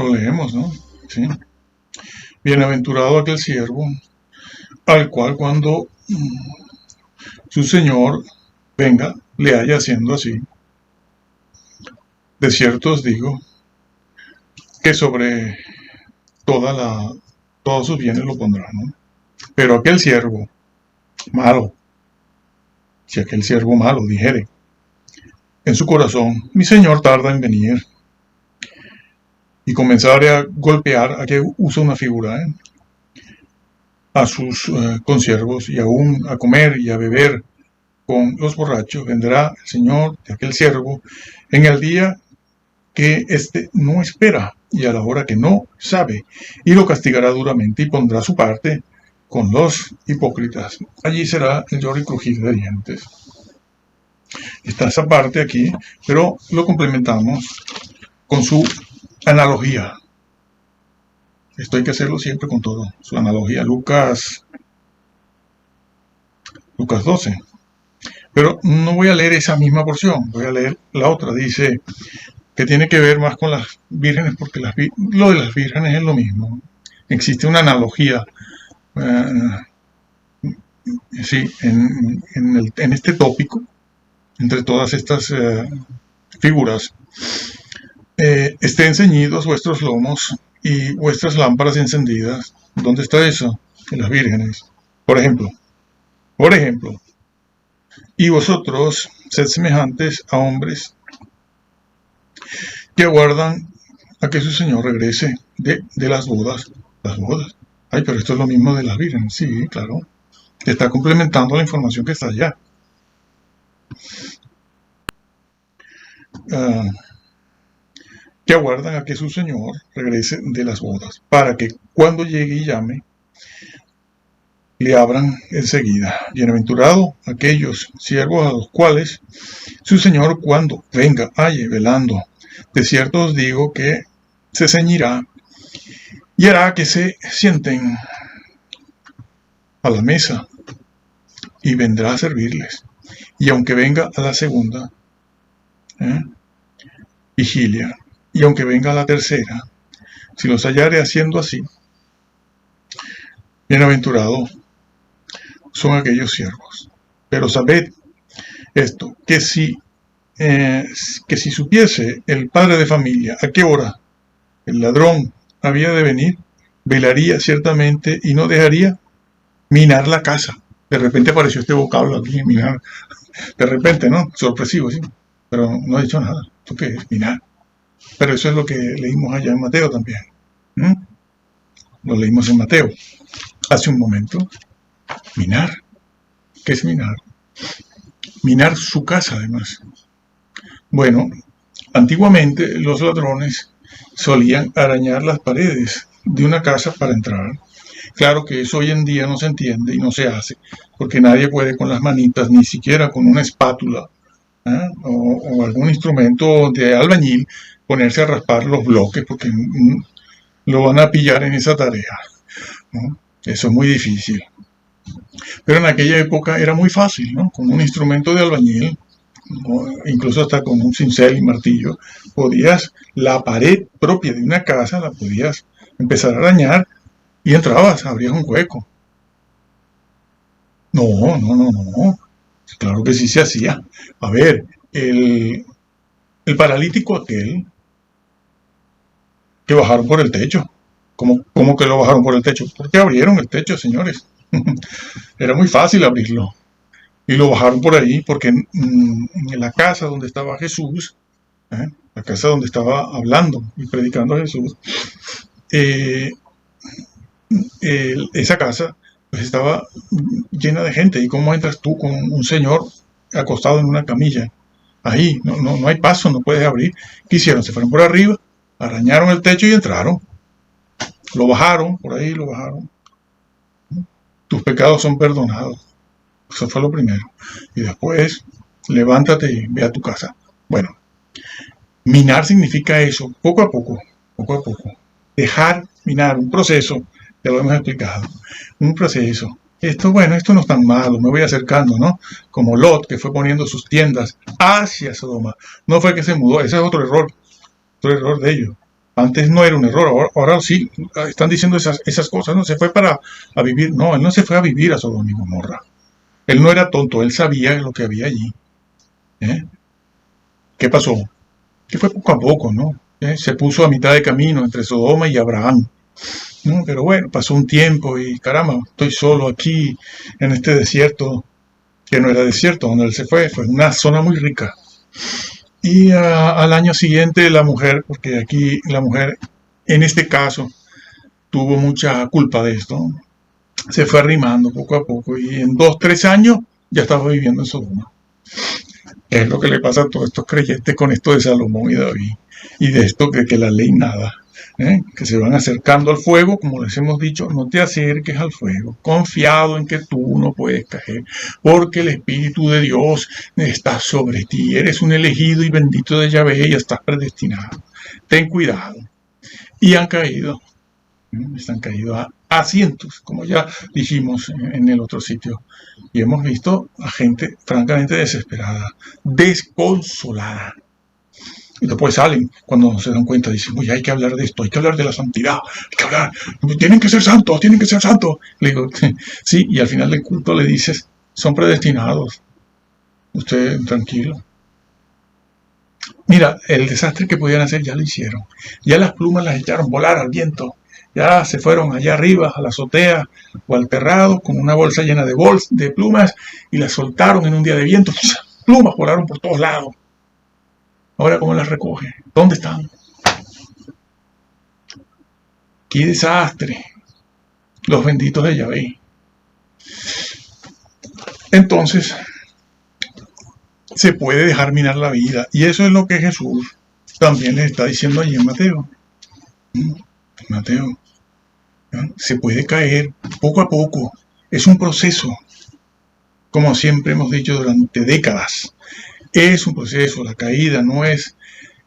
lo leemos, ¿no? Sí. Bienaventurado aquel siervo al cual cuando su señor venga le haya haciendo así. De cierto os digo que sobre todos sus bienes lo pondrá, ¿no? Pero aquel siervo malo, si aquel siervo malo dijere en su corazón, mi señor tarda en venir, y comenzare a golpear, aquí usa una figura, a sus consiervos, y aún a comer y a beber con los borrachos, vendrá el señor de aquel siervo en el día que éste no espera y a la hora que no sabe, y lo castigará duramente y pondrá su parte con los hipócritas. Allí será el lloro y crujir de dientes. Está esa parte aquí, pero lo complementamos con su analogía. Esto hay que hacerlo siempre con todo. Su analogía, Lucas 12. Pero no voy a leer esa misma porción, voy a leer la otra. Dice que tiene que ver más con las vírgenes, porque lo de las vírgenes es lo mismo. Existe una analogía, sí, en este tópico, entre todas estas figuras. Estén ceñidos vuestros lomos y vuestras lámparas encendidas. ¿Dónde está eso? En las vírgenes. Por ejemplo, y vosotros sed semejantes a hombres que aguardan a que su señor regrese de las bodas. Las bodas. Ay, pero esto es lo mismo de las vírgenes. Sí, claro. Está complementando la información que está allá. Que aguardan a que su señor regrese de las bodas, para que cuando llegue y llame, le abran enseguida. Bienaventurado aquellos siervos a los cuales su señor cuando venga halle velando. De cierto os digo que se ceñirá y hará que se sienten a la mesa y vendrá a servirles. Y aunque venga a la segunda vigilia, y aunque venga a la tercera, si los hallare haciendo así, bienaventurado son aquellos siervos. Pero sabed esto, que si supiese el padre de familia a qué hora el ladrón había de venir, velaría ciertamente y no dejaría minar la casa. De repente apareció este vocablo aquí, minar. De repente, ¿no? Sorpresivo, sí. Pero no ha dicho nada. ¿Esto qué es? Minar. Pero eso es lo que leímos allá en Mateo también. Lo leímos en Mateo hace un momento. Minar. ¿Qué es minar? Minar su casa, además. Bueno, antiguamente los ladrones solían arañar las paredes de una casa para entrar. Claro que eso hoy en día no se entiende y no se hace, porque nadie puede con las manitas, ni siquiera con una espátula o algún instrumento de albañil, ponerse a raspar los bloques, porque lo van a pillar en esa tarea, ¿no? Eso es muy difícil. Pero en aquella época era muy fácil, ¿no? Con un instrumento de albañil, incluso hasta con un cincel y martillo, la pared propia de una casa la podías empezar a arañar y entrabas, abrías un hueco. No. Claro que sí se hacía. A ver, el paralítico aquel que bajaron por el techo. ¿Cómo que lo bajaron por el techo? Porque abrieron el techo, señores. Era muy fácil abrirlo. Y lo bajaron por ahí porque en la casa donde estaba Jesús, la casa donde estaba hablando y predicando a Jesús, esa casa pues estaba llena de gente. ¿Y cómo entras tú con un señor acostado en una camilla? Ahí no hay paso, no puedes abrir. ¿Qué hicieron? Se fueron por arriba, arañaron el techo y entraron. Lo bajaron, por ahí lo bajaron. Tus pecados son perdonados. Eso fue lo primero. Y después, levántate y ve a tu casa. Bueno, minar significa eso, poco a poco. Dejar minar, un proceso, ya lo hemos explicado. Un proceso. Esto no es tan malo, me voy acercando, ¿no? Como Lot, que fue poniendo sus tiendas hacia Sodoma. No fue que se mudó, ese es otro error de ellos. Antes no era un error, ahora sí están diciendo esas cosas, no se fue a vivir, no, él no se fue a vivir a Sodoma y Gomorra. Él no era tonto, él sabía lo que había allí. ¿Eh? ¿Qué pasó? Que fue poco a poco, ¿no? Se puso a mitad de camino entre Sodoma y Abraham. ¿No? Pero bueno, pasó un tiempo y caramba, estoy solo aquí en este desierto, que no era desierto, donde él se fue una zona muy rica. Y al año siguiente la mujer, porque aquí la mujer en este caso tuvo mucha culpa de esto, se fue arrimando poco a poco y en 2, 3 años ya estaba viviendo en Sodoma. Es lo que le pasa a todos estos creyentes con esto de Salomón y David y de esto que la ley nada. Que se van acercando al fuego, como les hemos dicho, no te acerques al fuego, confiado en que tú no puedes caer, porque el Espíritu de Dios está sobre ti, eres un elegido y bendito de Yahvé y estás predestinado. Ten cuidado. Y han caído, están caídos a cientos, como ya dijimos en el otro sitio, y hemos visto a gente francamente desesperada, desconsolada. Y después salen, cuando se dan cuenta, dicen, oye, hay que hablar de esto, hay que hablar de la santidad, hay que hablar, tienen que ser santos, tienen que ser santos. Le digo, sí, y al final del culto le dices, son predestinados, usted tranquilo. Mira, el desastre que podían hacer ya lo hicieron, ya las plumas las echaron volar al viento, ya se fueron allá arriba a la azotea o al terrado con una bolsa llena de plumas y las soltaron en un día de viento, plumas volaron por todos lados. Ahora, ¿cómo las recoge? ¿Dónde están? ¡Qué desastre! Los benditos de Yahvé. Entonces, se puede dejar minar la vida. Y eso es lo que Jesús también les está diciendo allí en Mateo. Mateo. Se puede caer poco a poco. Es un proceso. Como siempre hemos dicho durante décadas. Es un proceso, la caída no es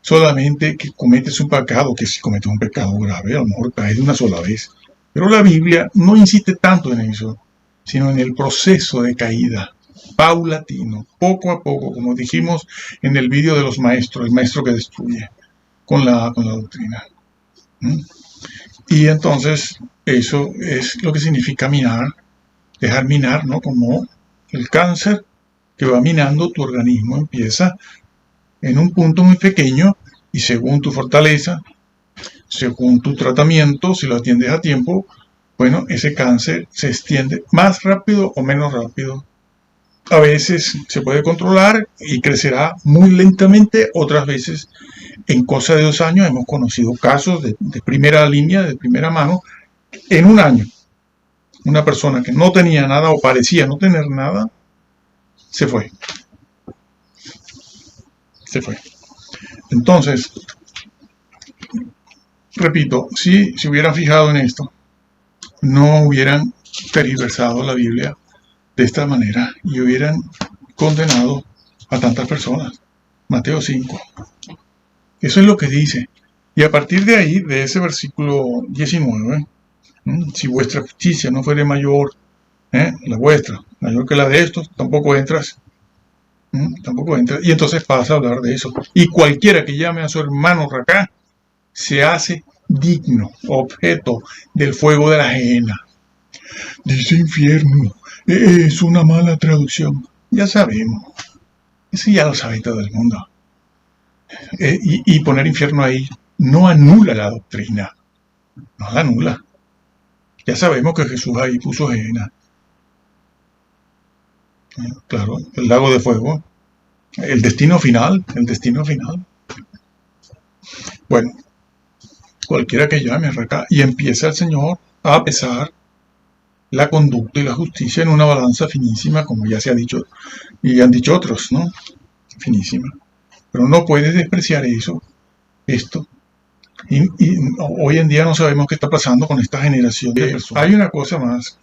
solamente que cometes un pecado, que si cometes un pecado grave, a lo mejor caes de una sola vez. Pero la Biblia no insiste tanto en eso, sino en el proceso de caída, paulatino, poco a poco, como dijimos en el vídeo de los maestros, el maestro que destruye con la doctrina. Y entonces eso es lo que significa minar, dejar minar, ¿no? Como el cáncer que va minando tu organismo, empieza en un punto muy pequeño y según tu fortaleza, según tu tratamiento, si lo atiendes a tiempo, bueno, ese cáncer se extiende más rápido o menos rápido. A veces se puede controlar y crecerá muy lentamente, otras veces en cosa de 2 años hemos conocido casos de primera línea, de primera mano, en un año. Una persona que no tenía nada o parecía no tener nada, se fue. Se fue. Entonces, repito, si se hubieran fijado en esto, no hubieran tergiversado la Biblia de esta manera y hubieran condenado a tantas personas. Mateo 5. Eso es lo que dice. Y a partir de ahí, de ese versículo 19, si vuestra justicia no fuere mayor, la vuestra, mayor que la de estos, tampoco entras. Tampoco entra. Y entonces pasa a hablar de eso. Y cualquiera que llame a su hermano Racá se hace digno, objeto del fuego de la gehenna. Dice infierno. Es una mala traducción. Ya sabemos. Eso ya lo sabe todo el mundo. Y poner infierno ahí no anula la doctrina. No la anula. Ya sabemos que Jesús ahí puso gehenna. Claro, el lago de fuego, el destino final. Bueno, cualquiera que llame acá y empieza el Señor a pesar la conducta y la justicia en una balanza finísima, como ya se ha dicho y han dicho otros, ¿no? Finísima. Pero no puedes despreciar esto. Y hoy en día no sabemos qué está pasando con esta generación de personas. Hay una cosa más.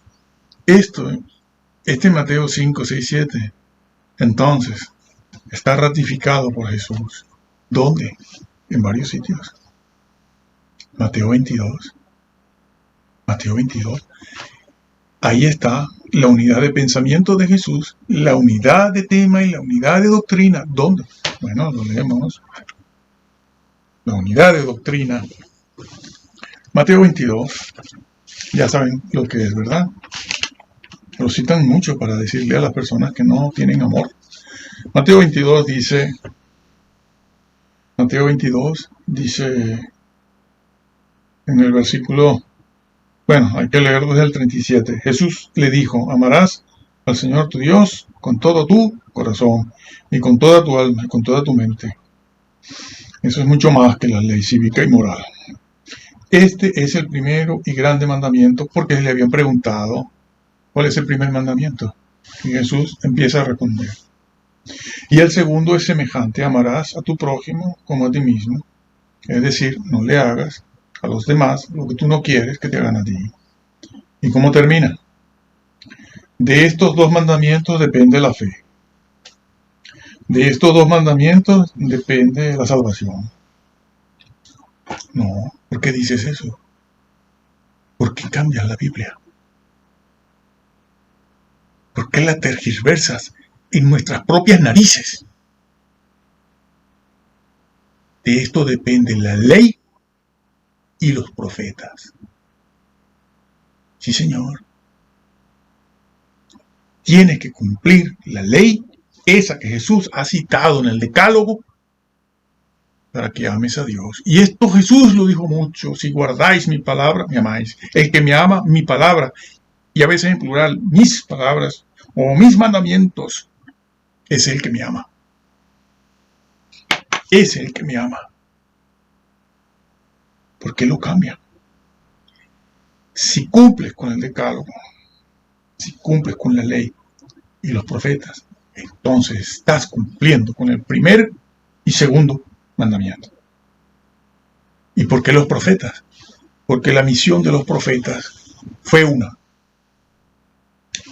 Este Mateo 5, 6, 7, entonces, está ratificado por Jesús. ¿Dónde? En varios sitios. Mateo 22. Ahí está la unidad de pensamiento de Jesús, la unidad de tema y la unidad de doctrina. ¿Dónde? Bueno, lo leemos. La unidad de doctrina Mateo 22, ya saben lo que es, ¿verdad? Lo citan mucho para decirle a las personas que no tienen amor. Mateo 22 dice en el versículo, bueno, hay que leer desde el 37. Jesús le dijo: amarás al Señor tu Dios con todo tu corazón y con toda tu alma y con toda tu mente. Eso es mucho más que la ley cívica y moral. Este es el primero y grande mandamiento, porque le habían preguntado cuál es el primer mandamiento. Y Jesús empieza a responder. Y el segundo es semejante: amarás a tu prójimo como a ti mismo. Es decir, no le hagas a los demás lo que tú no quieres que te hagan a ti. ¿Y cómo termina? De estos dos mandamientos depende la fe. De estos dos mandamientos depende la salvación. No, ¿por qué dices eso? ¿Por qué cambias la Biblia? ¿Por qué la tergiversas en nuestras propias narices? De esto depende la ley y los profetas. Sí, Señor. Tienes que cumplir la ley, esa que Jesús ha citado en el Decálogo, para que ames a Dios. Y esto Jesús lo dijo mucho: si guardáis mi palabra, me amáis. El que me ama, mi palabra, y a veces en plural, mis palabras o mis mandamientos, es el que me ama. Es el que me ama. ¿Por qué lo cambia? Si cumples con el Decálogo, si cumples con la ley y los profetas, entonces estás cumpliendo con el primer y segundo mandamiento. ¿Y por qué los profetas? Porque la misión de los profetas fue una.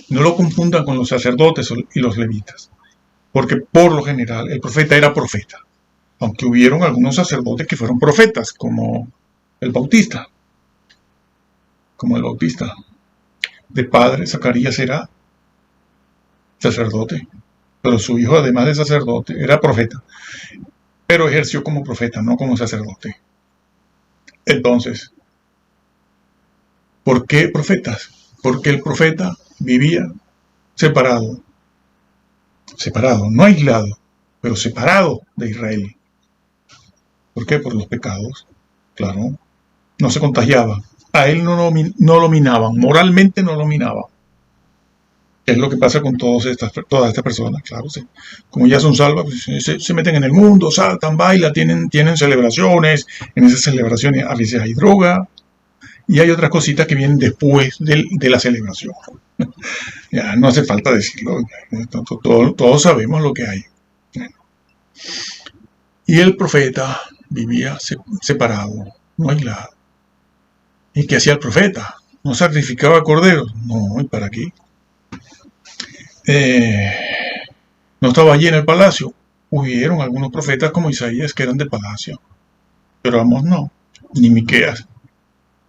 No lo confundan con los sacerdotes y los levitas, porque por lo general el profeta era profeta, aunque hubieron algunos sacerdotes que fueron profetas, como el Bautista. De padre, Zacarías era sacerdote, pero su hijo, además de sacerdote, era profeta, pero ejerció como profeta, no como sacerdote. Entonces, ¿por qué profetas? Porque el profeta vivía separado, no aislado, pero separado de Israel. ¿Por qué? Por los pecados, claro. No se contagiaba. A él no lo minaban, moralmente no lo minaban. Es lo que pasa con todas estas personas, claro. Sí. Como ya son salvas, pues, se meten en el mundo, saltan, bailan, tienen celebraciones. En esas celebraciones a veces hay droga y hay otras cositas que vienen después de la celebración. Ya no hace falta decirlo, todos sabemos lo que hay. Y el profeta vivía separado, no aislado. ¿Y qué hacía el profeta? ¿No sacrificaba corderos? No, ¿y para qué? No estaba allí en el palacio. Hubieron algunos profetas como Isaías que eran de palacio, pero Amós no, ni Miqueas,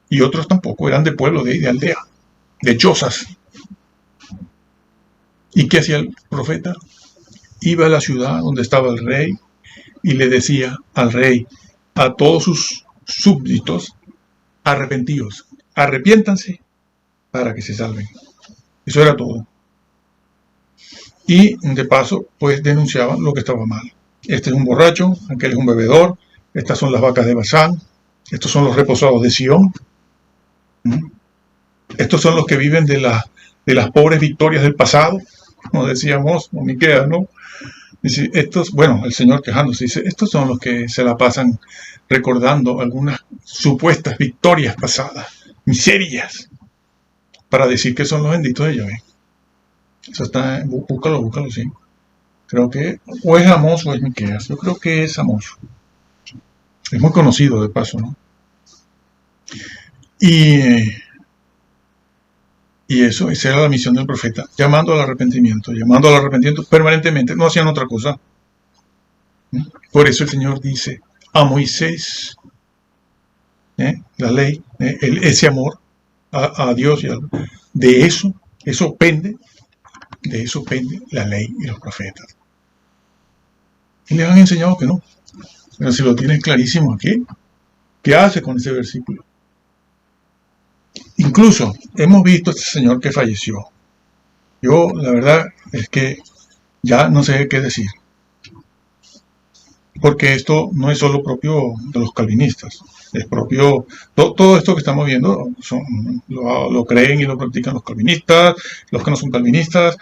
y otros tampoco, eran de pueblo, de aldea, de chozas. ¿Y qué hacía el profeta? Iba a la ciudad donde estaba el rey y le decía al rey, a todos sus súbditos: arrepentíos, arrepiéntanse para que se salven. Eso era todo. Y de paso, pues denunciaban lo que estaba mal. Este es un borracho, aquel es un bebedor, estas son las vacas de Basán, estos son los reposados de Sión. Estos son los que viven de las pobres victorias del pasado, como decíamos, o Miqueas, ¿no? Dice, el Señor quejándose, dice, estos son los que se la pasan recordando algunas supuestas victorias pasadas, miserias, para decir que son los benditos de Yahvé. Eso está, búscalo, sí. Creo que o es Amós o es Miqueas. Yo creo que es Amós. Es muy conocido de paso, ¿no? Y esa era la misión del profeta, llamando al arrepentimiento permanentemente. No hacían otra cosa. Por eso el Señor dice a Moisés, la ley, ese amor a Dios, de eso pende la ley y los profetas. Y les han enseñado que no. Pero si lo tienen clarísimo aquí, ¿Qué hace con ese versículo? Incluso hemos visto a este señor que falleció. Yo, la verdad, es que ya no sé qué decir. Porque esto no es solo propio de los calvinistas, es propio, todo esto que estamos viendo lo creen y lo practican los calvinistas, los que no son calvinistas,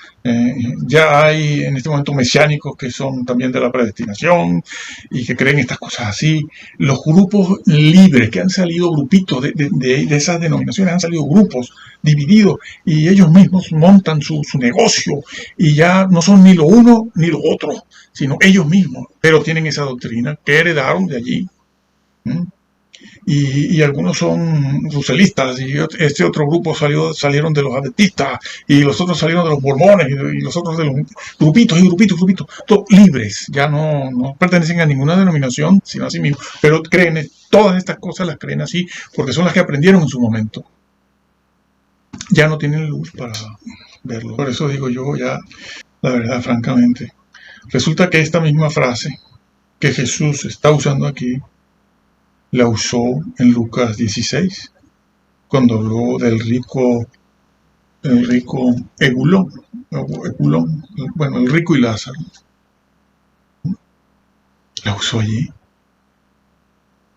ya hay en este momento mesiánicos que son también de la predestinación y que creen estas cosas así. Los grupos libres, que han salido grupitos de esas denominaciones, han salido grupos divididos y ellos mismos montan su negocio y ya no son ni lo uno ni lo otro, sino ellos mismos, pero tienen esa doctrina que heredaron de allí. Y algunos son ruselistas, y este otro grupo salieron de los adventistas, y los otros salieron de los mormones, y los otros de los grupitos, todos libres, ya no pertenecen a ninguna denominación, sino a sí mismos, pero creen, todas estas cosas las creen así, porque son las que aprendieron en su momento. Ya no tienen luz para verlo. Por eso digo yo ya, la verdad, francamente, resulta que esta misma frase que Jesús está usando aquí, la usó en Lucas 16, cuando habló del rico Egulón, bueno, el rico y Lázaro. La usó allí.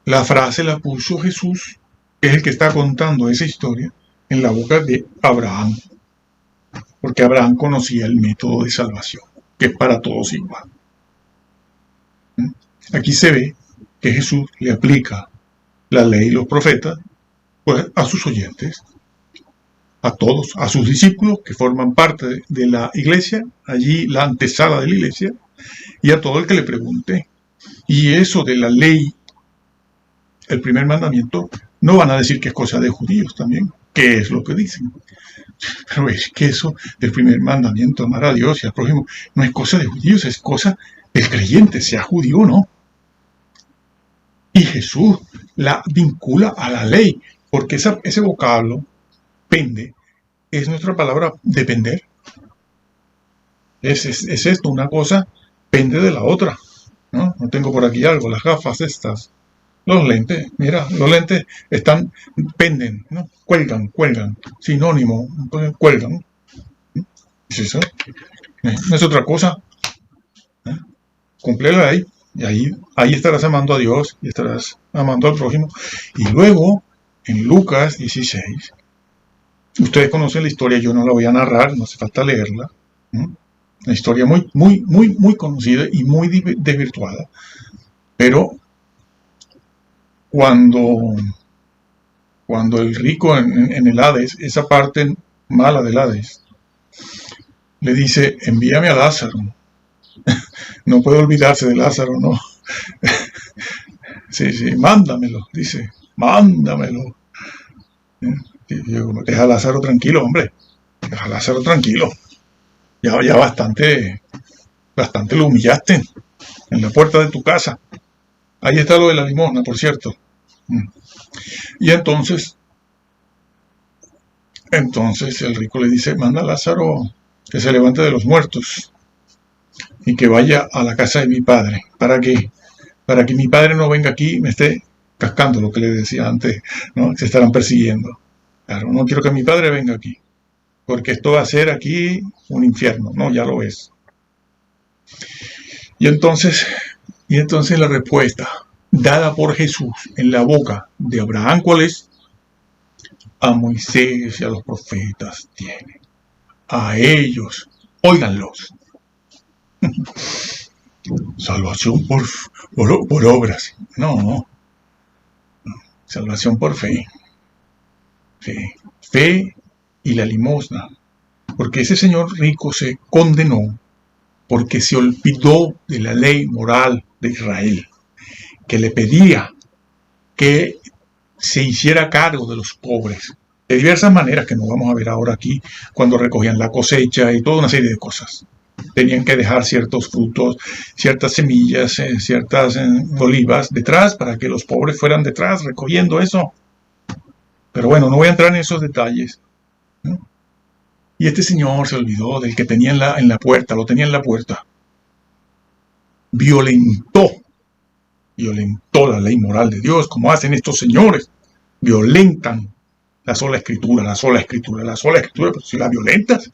La frase la puso Jesús, que es el que está contando esa historia, en la boca de Abraham, porque Abraham conocía el método de salvación, que es para todos igual. Aquí se ve que Jesús le aplica la ley y los profetas pues, a sus oyentes, a todos, a sus discípulos que forman parte de la iglesia, allí la antesala de la iglesia, y a todo el que le pregunte. Y eso de la ley, el primer mandamiento, no van a decir que es cosa de judíos también, que es lo que dicen. Pero es que eso del primer mandamiento, amar a Dios y al prójimo, no es cosa de judíos, es cosa del creyente, sea judío o no. Y Jesús la vincula a la ley, porque ese vocablo, pende, es nuestra palabra depender. Es esto, una cosa pende de la otra. ¿No? No tengo por aquí algo, las gafas estas, los lentes, mira, los lentes penden, ¿no? Cuelgan, sinónimo, cuelgan. ¿Es eso? No es otra cosa. Cumple la ley. Y ahí estarás amando a Dios y estarás amando al prójimo. Y luego, en Lucas 16, ustedes conocen la historia, yo no la voy a narrar, no hace falta leerla. Una historia muy conocida y muy desvirtuada. Pero cuando el rico en el Hades, esa parte mala del Hades, le dice, envíame a Lázaro. No puede olvidarse de Lázaro, ¿no? Sí, mándamelo, dice, mándamelo. Deja a Lázaro tranquilo, hombre. Deja a Lázaro tranquilo. Ya bastante lo humillaste en la puerta de tu casa. Ahí está lo de la limosna, por cierto. Y entonces el rico le dice, manda a Lázaro que se levante de los muertos y que vaya a la casa de mi padre. ¿Para qué? Para que mi padre no venga aquí y me esté cascando, lo que le decía antes, ¿no? Se estarán persiguiendo. Claro, no quiero que mi padre venga aquí, porque esto va a ser aquí un infierno, ¿no? Ya lo es. Y entonces la respuesta dada por Jesús en la boca de Abraham, ¿cuál es? A Moisés y a los profetas tiene. A ellos, óiganlos. Salvación por obras. No. Salvación por fe. Fe y la limosna. Porque ese señor rico se condenó porque se olvidó de la ley moral de Israel, que le pedía que se hiciera cargo de los pobres, de diversas maneras que no vamos a ver ahora aquí, cuando recogían la cosecha y toda una serie de cosas. Tenían que dejar ciertos frutos, ciertas semillas, ciertas olivas detrás para que los pobres fueran detrás recogiendo eso. Pero bueno, no voy a entrar en esos detalles, ¿no? Y este señor se olvidó del que tenía en la puerta, lo tenía en la puerta. Violentó violentó la ley moral de Dios, como hacen estos señores. Violentan la sola escritura, la sola escritura, la sola escritura, pero si la violentas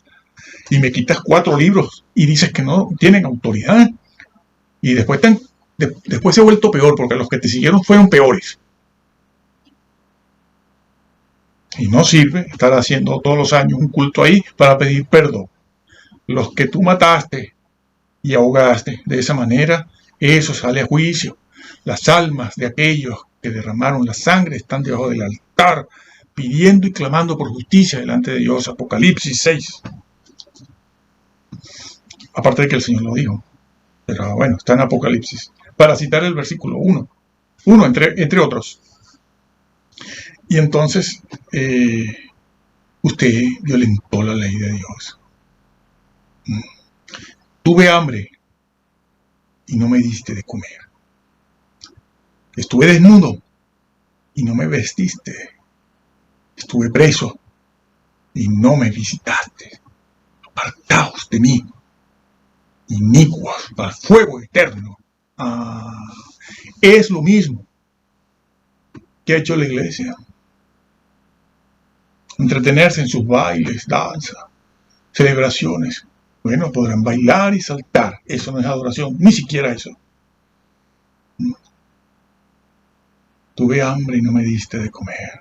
y me quitas 4 libros y dices que no tienen autoridad, y después se ha vuelto peor, porque los que te siguieron fueron peores. Y no sirve estar haciendo todos los años un culto ahí para pedir perdón. Los que tú mataste y ahogaste de esa manera, eso sale a juicio. Las almas de aquellos que derramaron la sangre están debajo del altar, pidiendo y clamando por justicia delante de Dios. Apocalipsis 6. Aparte de que el Señor lo dijo. Pero bueno, está en Apocalipsis. Para citar el versículo 1. Entre otros. Y entonces, usted violentó la ley de Dios. Tuve hambre y no me diste de comer. Estuve desnudo y no me vestiste. Estuve preso y no me visitaste. Apartaos de mí, inicuos, para el fuego eterno. Es lo mismo que ha hecho la iglesia. Entretenerse en sus bailes, danza, celebraciones. Bueno, podrán bailar y saltar. Eso no es adoración, ni siquiera eso. Tuve hambre y no me diste de comer.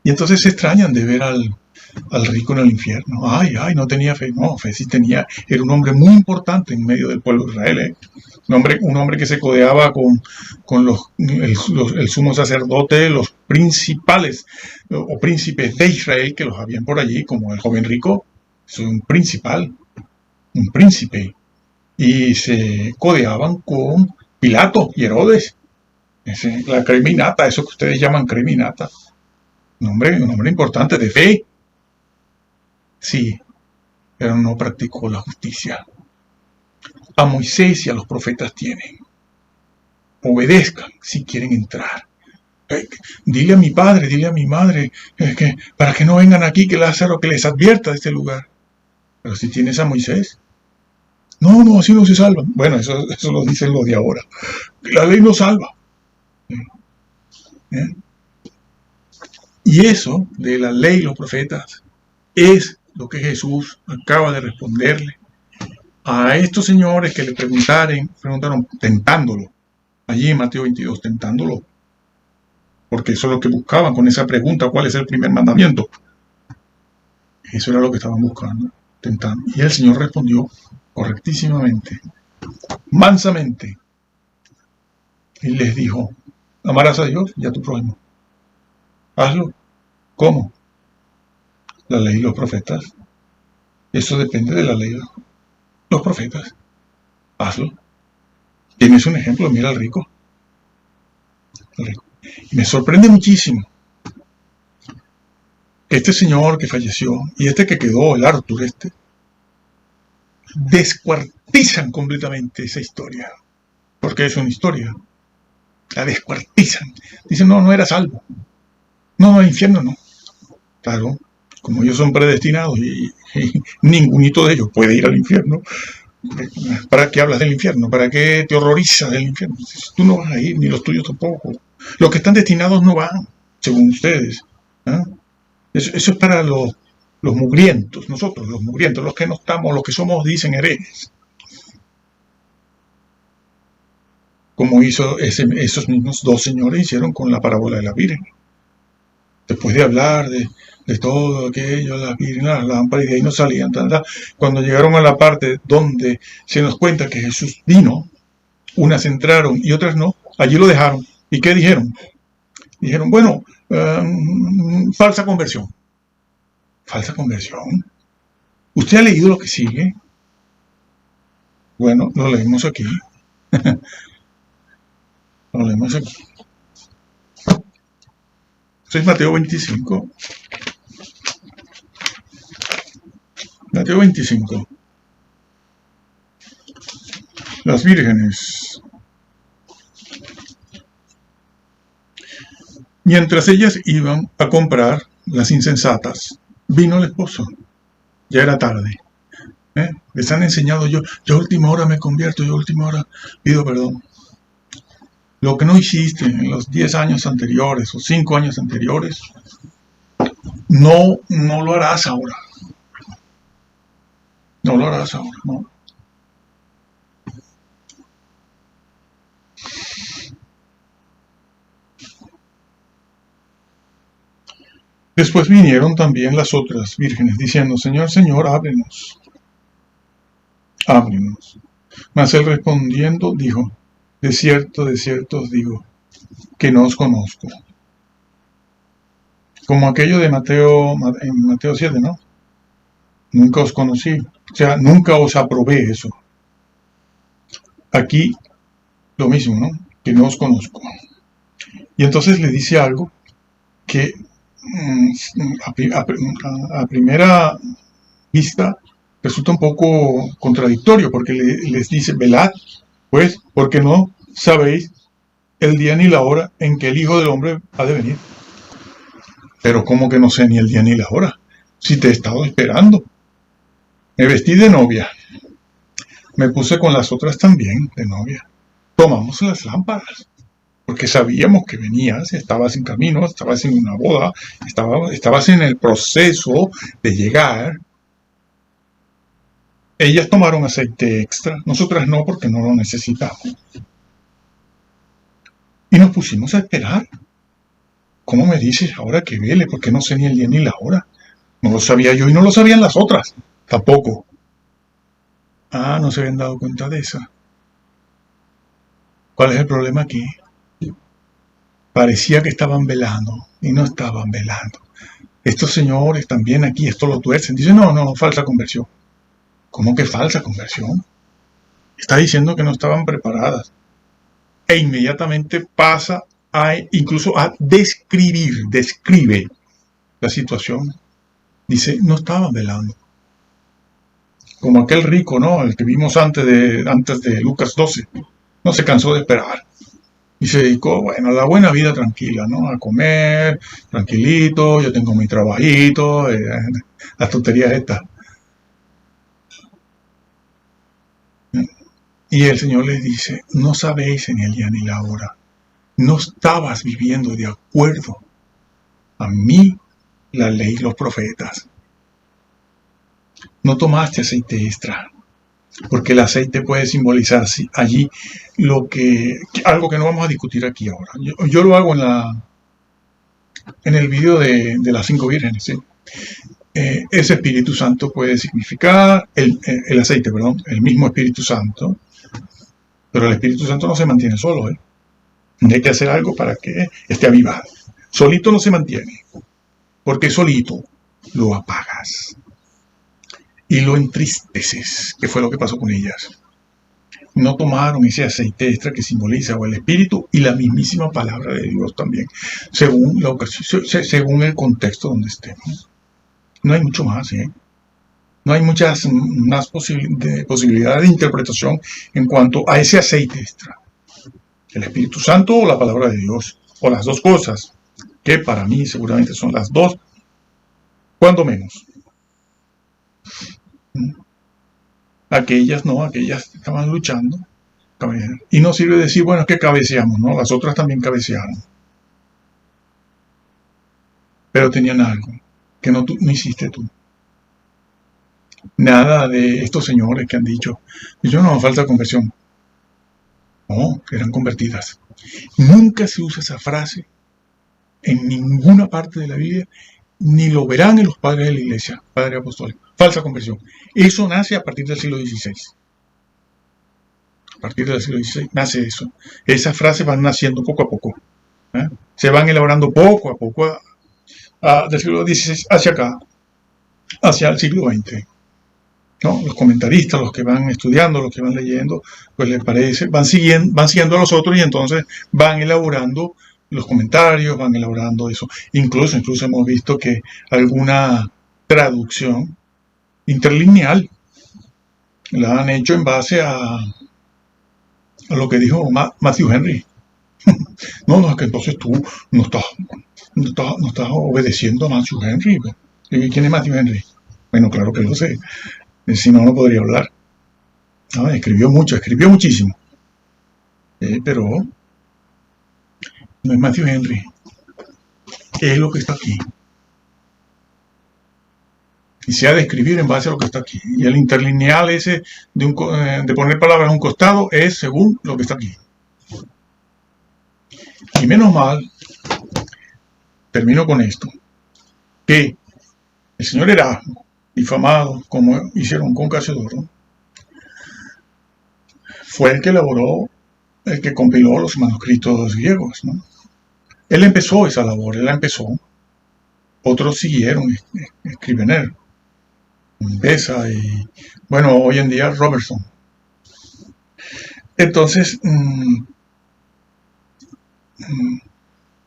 Y entonces se extrañan de ver al rico en el infierno. Ay, no tenía fe. No, fe sí tenía. Era un hombre muy importante en medio del pueblo de Israel. Un hombre que se codeaba con el sumo sacerdote, los principales o príncipes de Israel que los habían por allí, como el joven rico. Es un principal, un príncipe. Y se codeaban con Pilato y Herodes. La creminata, eso que ustedes llaman creminata. Un hombre importante de fe. Sí, pero no practicó la justicia. A Moisés y a los profetas tienen. Obedezcan si quieren entrar. Dile a mi padre, dile a mi madre, para que no vengan aquí, que Lázaro, que les advierta de este lugar. Pero si tienes a Moisés, no, así no se salvan. Bueno, eso lo dicen los de ahora. La ley no salva. Y eso de la ley y los profetas es lo que Jesús acaba de responderle a estos señores que le preguntaron tentándolo, allí en Mateo 22, tentándolo, porque eso es lo que buscaban con esa pregunta, ¿cuál es el primer mandamiento? Eso era lo que estaban buscando, tentando. Y el Señor respondió correctísimamente, mansamente, y les dijo, amarás a Dios y a tu prójimo. Hazlo. ¿Cómo? La ley y los profetas. Eso depende de la ley y los profetas. Hazlo. Tienes un ejemplo, mira al rico. Y me sorprende muchísimo. Este señor que falleció y este que quedó, el Arthur descuartizan completamente esa historia. Porque es una historia. La descuartizan. Dicen, no era salvo. No, el infierno no. Claro, como ellos son predestinados y ningunito de ellos puede ir al infierno, ¿para qué hablas del infierno? ¿Para qué te horrorizas del infierno? Tú no vas a ir, ni los tuyos tampoco. Los que están destinados no van, según ustedes. Eso es para los mugrientos, nosotros los mugrientos, los que no estamos, los que somos, dicen herejes. Como hizo esos mismos 2 señores hicieron con la parábola de la Virgen. Después de hablar de todo aquello, la Virgen, las lámparas, y de ahí no salían. Cuando llegaron a la parte donde se nos cuenta que Jesús vino, unas entraron y otras no, allí lo dejaron. ¿Y qué dijeron? Dijeron, bueno, falsa conversión. ¿Falsa conversión? ¿Usted ha leído lo que sigue? Bueno, lo leemos aquí. Lo leemos aquí. Esto es Mateo 25. Mateo 25. Las vírgenes. Mientras ellas iban a comprar, las insensatas, vino el esposo. Ya era tarde. Les han enseñado yo a última hora me convierto, yo a última hora pido perdón. Lo que no hiciste en los 10 años anteriores o 5 años anteriores, no lo harás ahora. No lo harás ahora, ¿no? Después vinieron también las otras vírgenes, diciendo, Señor, Señor, ábrenos, ábrenos. Mas él respondiendo dijo, de cierto os digo, que no os conozco. Como aquello de Mateo, en Mateo 7, ¿no? Nunca os conocí, o sea, nunca os aprobé eso. Aquí lo mismo, ¿no? Que no os conozco. Y entonces le dice algo que a primera vista resulta un poco contradictorio, porque les dice, velad, pues, porque no sabéis el día ni la hora en que el Hijo del Hombre ha de venir. Pero ¿cómo que no sé ni el día ni la hora? Si te he estado esperando. Me vestí de novia. Me puse con las otras también de novia. Tomamos las lámparas, porque sabíamos que venías, estabas en camino, estabas en una boda, estabas en el proceso de llegar. Ellas tomaron aceite extra, nosotras no, porque no lo necesitamos. Y nos pusimos a esperar. ¿Cómo me dices ahora que vele? Porque no sé ni el día ni la hora. No lo sabía yo y no lo sabían las otras. Tampoco. Ah, no se habían dado cuenta de eso. ¿Cuál es el problema aquí? Parecía que estaban velando y no estaban velando. Estos señores también aquí, esto lo tuercen. Dicen, no, falsa conversión. ¿Cómo que falsa conversión? Está diciendo que no estaban preparadas. E inmediatamente pasa incluso a describe la situación. Dice, no estaban velando. Como aquel rico, ¿no? El que vimos antes de Lucas 12. No se cansó de esperar. Y se dedicó, bueno, a la buena vida tranquila, ¿no? A comer, tranquilito, yo tengo mi trabajito, las tonterías estas. Y el Señor les dice, no sabéis en el día ni la hora. No estabas viviendo de acuerdo a mí, la ley y los profetas. No tomaste aceite extra, porque el aceite puede simbolizar allí algo que no vamos a discutir aquí ahora. Yo lo hago en el video de las 5 vírgenes, ¿sí? Ese Espíritu Santo puede significar, el aceite, perdón, el mismo Espíritu Santo, pero el Espíritu Santo no se mantiene solo, ¿eh? Hay que hacer algo para que esté avivado. Solito no se mantiene, porque solito lo apagas y lo entristeces, que fue lo que pasó con ellas. No tomaron ese aceite extra que simboliza o el Espíritu y la mismísima palabra de Dios también, según la ocasión, según el contexto donde estemos. No hay mucho más, ¿eh? No hay muchas más posibilidades de interpretación en cuanto a ese aceite extra. El Espíritu Santo o la palabra de Dios, o las dos cosas, que para mí seguramente son las dos, cuando menos. Aquellas estaban luchando, y no sirve decir, bueno, es que cabeceamos, ¿no? Las otras también cabecearon. Pero tenían algo que no hiciste tú. Nada de estos señores que han dicho, yo no, falta conversión. No, eran convertidas. Nunca se usa esa frase en ninguna parte de la Biblia, ni lo verán en los padres de la iglesia, padres apostólicos. Falsa conversión. Eso nace a partir del siglo XVI. A partir del siglo XVI nace eso. Esas frases van naciendo poco a poco. Se van elaborando poco a poco del siglo XVI hacia acá, hacia el siglo XX. ¿No? Los comentaristas, los que van estudiando, los que van leyendo, pues les parece, van siguiendo a los otros y entonces van elaborando los comentarios, van elaborando eso. Incluso hemos visto que alguna traducción interlineal la han hecho en base a lo que dijo Matthew Henry. No, es que entonces tú no estás obedeciendo a Matthew Henry. ¿Quién es Matthew Henry? Bueno, claro que lo sé. Si no, no podría hablar. Escribió muchísimo. Pero no es Matthew Henry, es lo que está aquí. Y se ha de escribir en base a lo que está aquí. Y el interlineal ese de poner palabras a un costado es según lo que está aquí. Y menos mal, termino con esto, que el señor Erasmo, difamado como hicieron con Casiodoro, fue el que elaboró, el que compiló los manuscritos griegos, ¿no? Él empezó esa labor, él la empezó. Otros siguieron, Scrivener, Beza y, bueno, hoy en día Robertson. Entonces,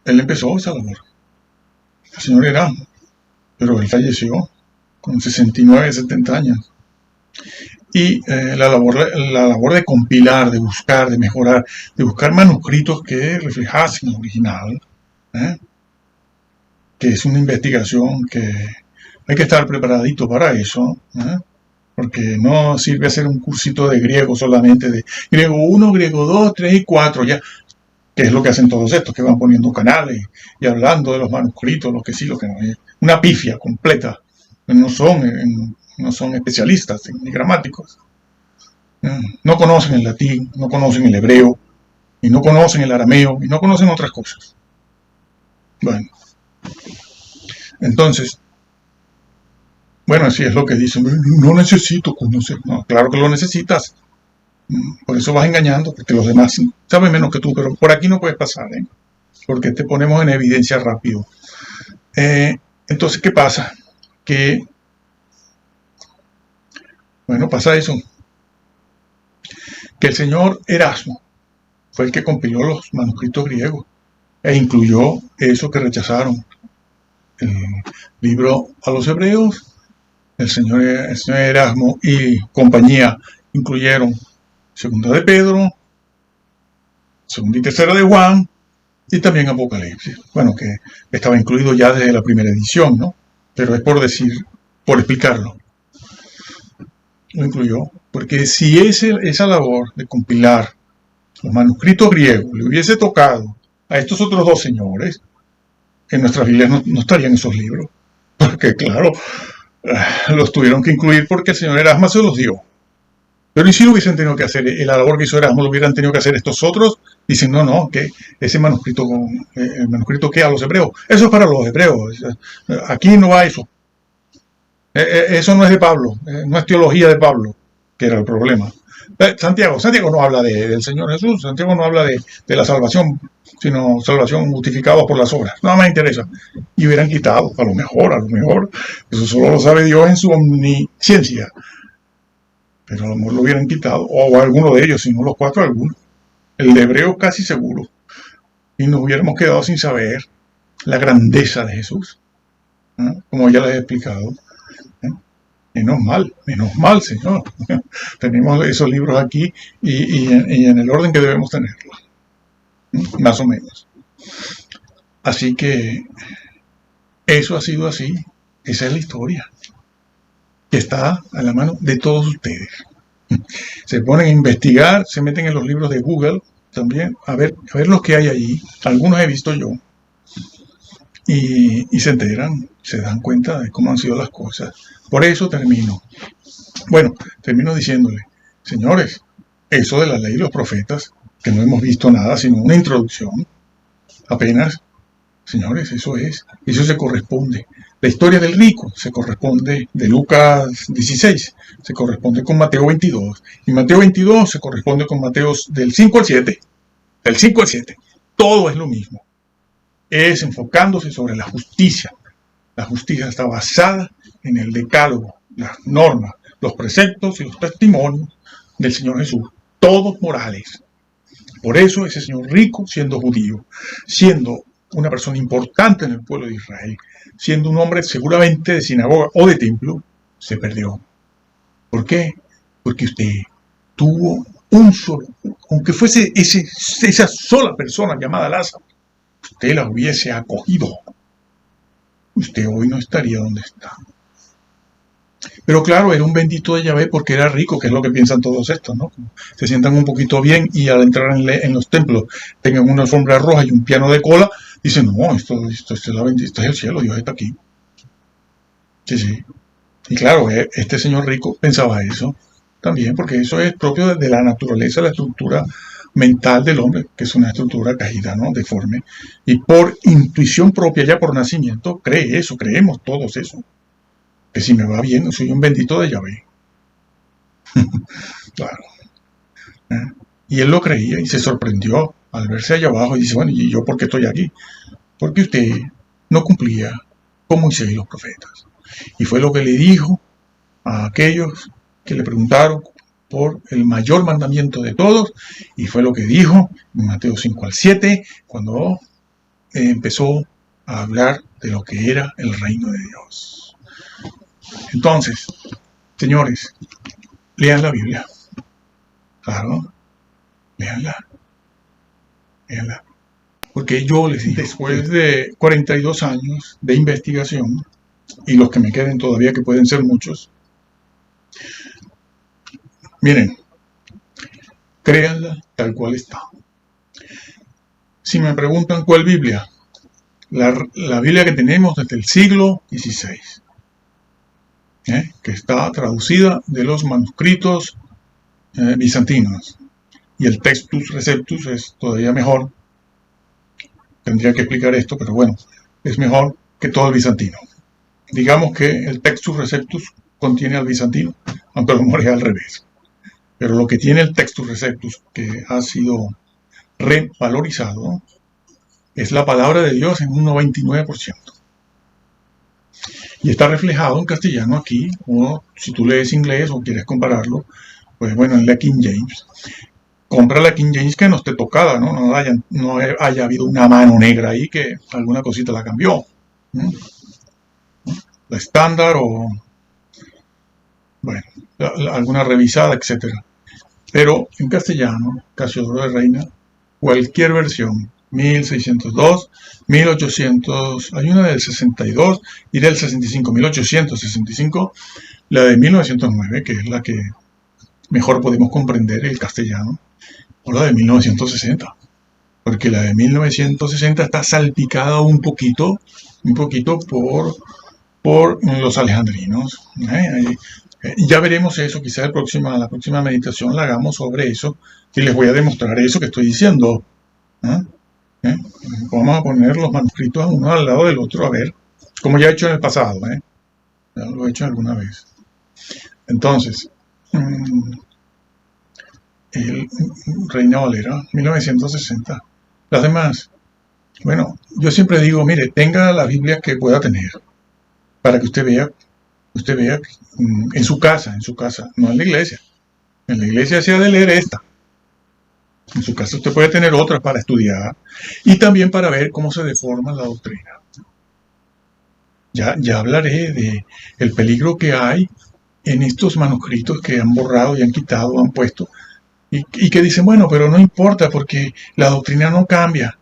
él empezó esa labor, el señor Erasmo, pero él falleció con 69, 70 años. Y la labor de compilar, de buscar, de mejorar, de buscar manuscritos que reflejasen el original, que es una investigación que hay que estar preparadito para eso, porque no sirve hacer un cursito de griego solamente, de griego 1, griego 2, 3 y 4, ya, que es lo que hacen todos estos, que van poniendo canales y hablando de los manuscritos, lo que sí, lo que no, una pifia completa, no son especialistas ni gramáticos, no conocen el latín, no conocen el hebreo, y no conocen el arameo, y no conocen otras cosas. Bueno, entonces, bueno, así es lo que dicen, no necesito conocer, no, claro que lo necesitas, por eso vas engañando, porque los demás saben menos que tú, pero por aquí no puedes pasar, porque te ponemos en evidencia rápido. Entonces, ¿qué pasa? Que, bueno, pasa eso, que el señor Erasmo fue el que compiló los manuscritos griegos e incluyó eso que rechazaron. El libro a los hebreos, el señor Erasmo y compañía incluyeron Segunda de Pedro, Segunda y Tercera de Juan y también Apocalipsis. Bueno, que estaba incluido ya desde la primera edición, ¿no? Pero es por decir, por explicarlo. Lo incluyó, porque si esa labor de compilar los manuscritos griegos le hubiese tocado a estos otros dos señores, en nuestras Biblias no estarían esos libros, porque claro, los tuvieron que incluir porque el señor Erasmo se los dio. Pero ¿y si lo hubiesen tenido que hacer? La labor que hizo Erasmo lo hubieran tenido que hacer estos otros. Dicen, no, que ese manuscrito, el manuscrito que a los hebreos, eso es para los hebreos. Aquí no va eso. Eso no es de Pablo, no es teología de Pablo, que era el problema. Santiago no habla del Señor Jesús, Santiago no habla de la salvación, sino salvación justificada por las obras. No me interesa. Y hubieran quitado, a lo mejor, eso solo lo sabe Dios en su omnisciencia. Pero a lo mejor lo hubieran quitado, o alguno de ellos, si no los cuatro, algunos. El de Hebreo casi seguro. Y nos hubiéramos quedado sin saber la grandeza de Jesús, como ya les he explicado. Menos mal, Señor. Tenemos esos libros aquí y en el orden que debemos tenerlos. Más o menos. Así que eso ha sido así. Esa es la historia, que está a la mano de todos ustedes. Se ponen a investigar, se meten en los libros de Google también, a ver los que hay allí. Algunos he visto yo. Y se enteran, se dan cuenta de cómo han sido las cosas. Por eso termino. Bueno, termino diciéndole, señores, eso de la ley de los profetas, que no hemos visto nada, sino una introducción, apenas, señores, eso se corresponde. La historia del rico se corresponde de Lucas 16, se corresponde con Mateo 22, y Mateo 22 se corresponde con Mateos del 5 al 7, del 5 al 7, todo es lo mismo. Es enfocándose sobre la justicia. La justicia está basada en el decálogo, las normas, los preceptos y los testimonios del Señor Jesús, todos morales. Por eso ese señor rico, siendo judío, siendo una persona importante en el pueblo de Israel, siendo un hombre seguramente de sinagoga o de templo, se perdió. ¿Por qué? Porque usted tuvo un solo, aunque fuese esa sola persona llamada Lázaro, usted la hubiese acogido, usted hoy no estaría donde está. Pero claro, era un bendito de Yahvé porque era rico, que es lo que piensan todos estos, ¿no? Se sientan un poquito bien y al entrar en los templos tengan una alfombra roja y un piano de cola, dicen, no, esto es la bendita, esto es el cielo, Dios está aquí. Sí, sí. Y claro, este señor rico pensaba eso también, porque eso es propio de la naturaleza, la estructura mental del hombre, que es una estructura caída, ¿no? Deforme. Y por intuición propia, ya por nacimiento, cree eso, creemos todos eso. Que si me va bien, soy un bendito de Yahvé. Claro. ¿Eh? Y él lo creía y se sorprendió al verse allá abajo y dice, bueno, ¿y yo por qué estoy aquí? Porque usted no cumplía con Moisés y los profetas. Y fue lo que le dijo a aquellos que le preguntaron por el mayor mandamiento de todos, y fue lo que dijo en Mateo 5 al 7, cuando empezó a hablar de lo que era el reino de Dios. Entonces, señores, lean la Biblia. Claro, leanla. Leanla. Porque yo les digo, después de 42 años de investigación, y los que me queden todavía, que pueden ser muchos, miren, créanla tal cual está. Si me preguntan cuál Biblia, la Biblia que tenemos desde el siglo XVI, que está traducida de los manuscritos bizantinos, y el Textus Receptus es todavía mejor. Tendría que explicar esto, pero bueno, es mejor que todo el bizantino. Digamos que el Textus Receptus contiene al bizantino, aunque a lo mejor es al revés. Pero lo que tiene el Textus Receptus, que ha sido revalorizado, es la palabra de Dios en un 99%. Y está reflejado en castellano aquí, o si tú lees inglés o quieres compararlo, pues bueno, en la King James. Compra la King James que no esté tocada, ¿no? No haya habido una mano negra ahí que alguna cosita la cambió. La estándar o, bueno, alguna revisada, etcétera. Pero en castellano, Casiodoro de Reina, cualquier versión, 1602, 1800, hay una del 62 y del 65, 1865, la de 1909, que es la que mejor podemos comprender el castellano, o la de 1960, porque la de 1960 está salpicada un poquito por los alejandrinos. Ya veremos eso, quizás la próxima meditación la hagamos sobre eso, y les voy a demostrar eso que estoy diciendo. Vamos a poner los manuscritos uno al lado del otro, a ver, como ya he hecho en el pasado, ya lo he hecho alguna vez. Entonces, el Reina Valera, 1960. Las demás, bueno, yo siempre digo, mire, tenga la Biblia que pueda tener, para que usted vea en su casa, no en la iglesia. En la iglesia se ha de leer esta. En su casa usted puede tener otras para estudiar y también para ver cómo se deforma la doctrina. Ya hablaré de el peligro que hay en estos manuscritos que han borrado y han quitado, han puesto, y que dicen, bueno, pero no importa porque la doctrina no cambia.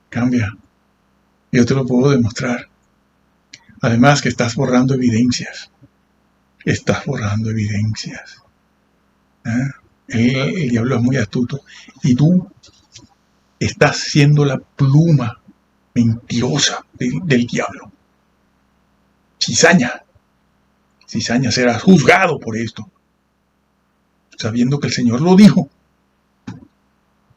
Cambia. Yo te lo puedo demostrar. Además que estás borrando evidencias. Estás borrando evidencias. El diablo es muy astuto. Y tú estás siendo la pluma mentirosa del diablo. Cizaña. Cizaña, serás juzgado por esto. Sabiendo que el Señor lo dijo.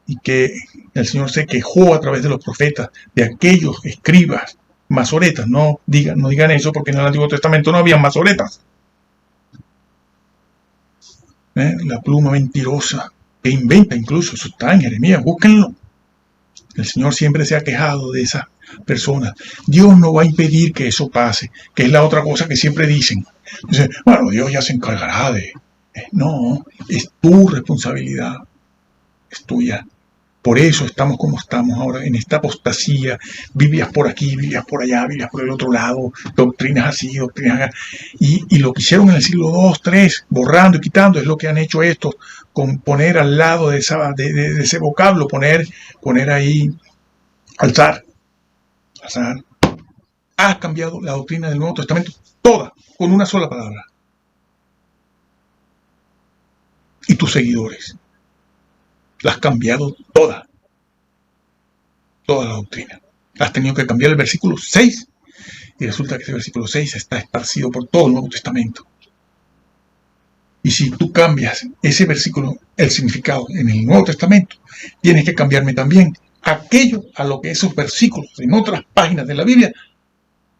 Y que el Señor se quejó a través de los profetas, de aquellos escribas, masoretas. No digan eso porque en el Antiguo Testamento no había masoretas. La pluma mentirosa que inventa, incluso eso está en Jeremías, búsquenlo. El Señor siempre se ha quejado de esas personas. Dios no va a impedir que eso pase, que es la otra cosa que siempre dicen. Dicen, bueno, Dios ya se encargará de... No, es tu responsabilidad, es tuya. Por eso estamos como estamos ahora, en esta apostasía, Biblias por aquí, Biblias por allá, Biblias por el otro lado, doctrinas así, doctrinas acá. Y lo que hicieron en el siglo II, III, borrando y quitando, es lo que han hecho estos, con poner al lado de ese vocablo, poner ahí, alzar. Has cambiado la doctrina del Nuevo Testamento, toda, con una sola palabra. Y tus seguidores, la has cambiado toda la doctrina. Has tenido que cambiar el versículo 6, y resulta que ese versículo 6 está esparcido por todo el Nuevo Testamento. Y si tú cambias ese versículo, el significado en el Nuevo Testamento, tienes que cambiarme también aquello a lo que esos versículos en otras páginas de la Biblia,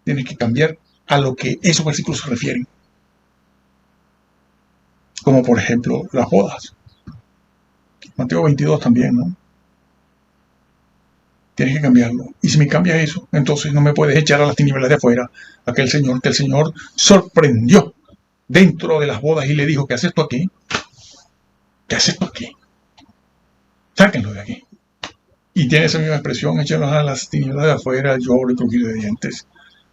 tienes que cambiar a lo que esos versículos se refieren. Como por ejemplo las bodas. Mateo 22 también, ¿no? Tienes que cambiarlo. Y si me cambias eso, entonces no me puedes echar a las tinieblas de afuera aquel señor que el Señor sorprendió dentro de las bodas y le dijo: ¿qué haces tú aquí? ¿Qué haces tú aquí? Sáquenlo de aquí. Y tiene esa misma expresión: échenlos a las tinieblas de afuera, lloro y crujir de dientes.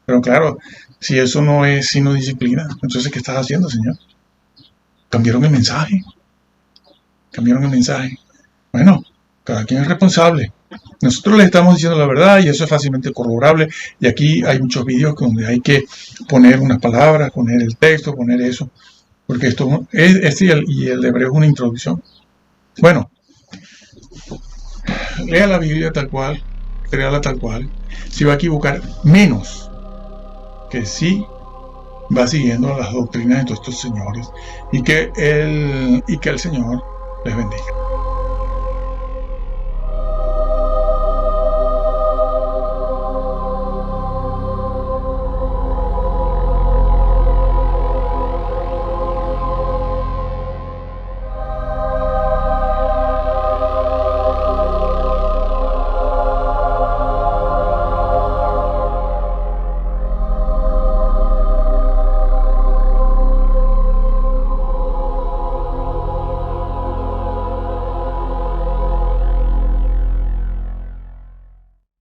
Pero claro, si eso no es sino disciplina, entonces ¿qué estás haciendo, Señor? Cambiaron el mensaje. Cambiaron el mensaje. Bueno, cada quien es responsable. Nosotros les estamos diciendo la verdad y eso es fácilmente corroborable. Y aquí hay muchos vídeos donde hay que poner unas palabras, poner el texto, poner eso. Porque esto es, y el hebreo es una introducción. Bueno, lea la Biblia tal cual, créala tal cual. Se va a equivocar menos que si va siguiendo las doctrinas de todos estos señores. Y que el Señor les bendiga.